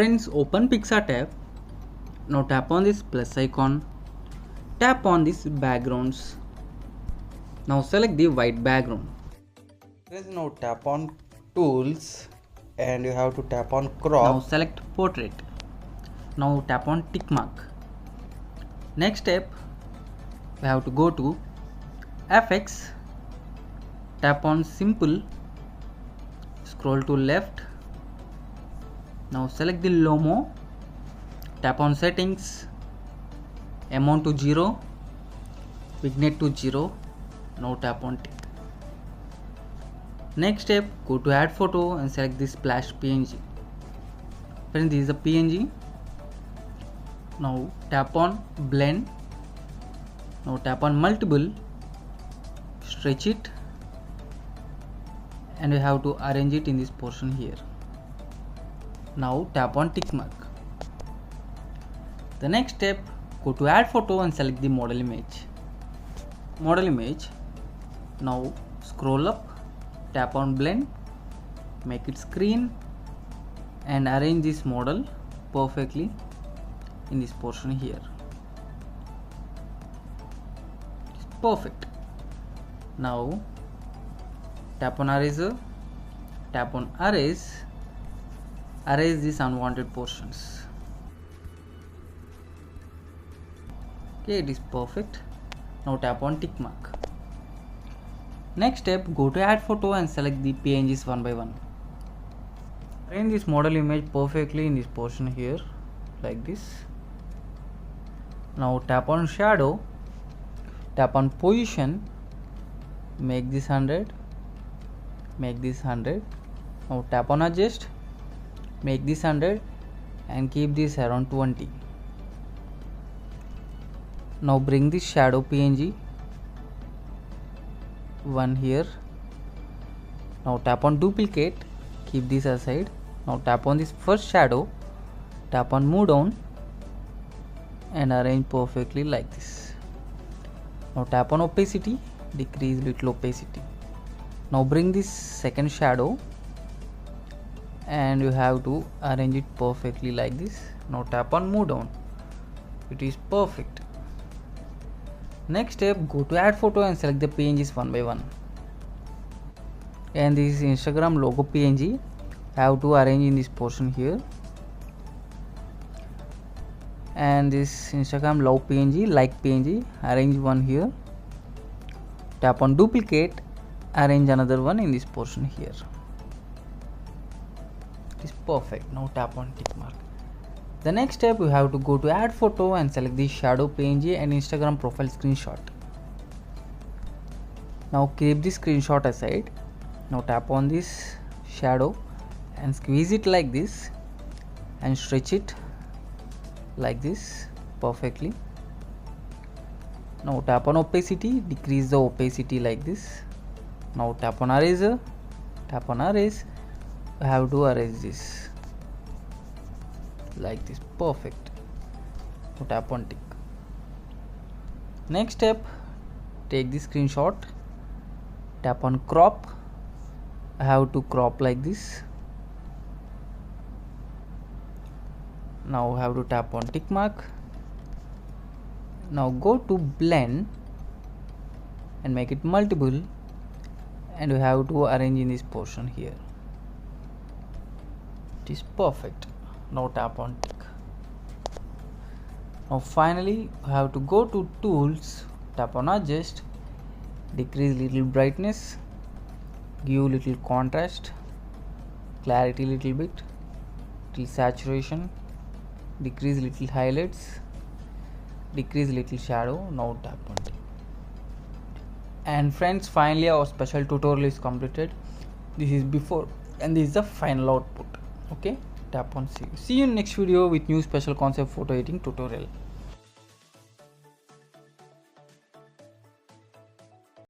Friends, open PicsArt tab. Now tap on this plus icon. Tap on this backgrounds. Now select the white background. Friends, now tap on tools and you have to tap on crop. Now select portrait. Now tap on tick mark. Next step, we have to go to FX. Tap on simple. Scroll to left. Now select the Lomo. Tap on settings. Amount to 0. Vignette to 0. Now tap on tick. Next step, go to add photo and select this splash PNG. Friends, this is a PNG. Now tap on blend. Now tap on multiple. Stretch it. And we have to arrange it in this portion here. Now tap on tick mark. The next step, go to add photo and select the model image. Model image. Now scroll up, tap on blend, make it screen and arrange this model perfectly in this portion here. It's perfect. Now tap on eraser, tap on erase these unwanted portions. Okay, it is perfect. Now tap on tick mark. Next step, go to add photo and select the PNGs one by one. Arrange this model image perfectly in this portion here like this. Now tap on shadow, tap on position, make this 100, make this 100. Now tap on adjust, make this 100 and keep this around 20. Now bring this shadow PNG one here. Now tap on duplicate, keep this aside. Now tap on this first shadow, tap on move down and arrange perfectly like this. Now tap on opacity, decrease little opacity. Now bring this second shadow and you have to arrange it perfectly like this. Now tap on move down. It is perfect. Next step, go to add photo and select the PNGs one by one. And this Instagram logo PNG have to arrange in this portion here. And this Instagram love PNG, like PNG, arrange one here. Tap on duplicate, arrange another one in this portion here. It is perfect. Now tap on tick mark. The next step, you have to go to add photo and select the shadow PNG and Instagram profile screenshot. Now keep this screenshot aside. Now tap on this shadow and squeeze it like this and stretch it like this perfectly. Now tap on opacity, decrease the opacity like this. Now tap on eraser, tap on erase. You have to erase this like this, perfect. Now tap on tick. Next step, take the screenshot, tap on crop. I have to crop like this. Now I have to tap on tick mark. Now go to blend and make it multiple and we have to arrange in this portion here. It is perfect. Now tap on tick. Now finally you have to go to tools, tap on adjust, decrease little brightness, give little contrast, clarity little bit, little saturation, decrease little highlights, decrease little shadow. Now tap on tick. And friends, finally our special tutorial is completed. This is before and this is the final output. Okay, tap on see you in next video with new special concept photo editing tutorial.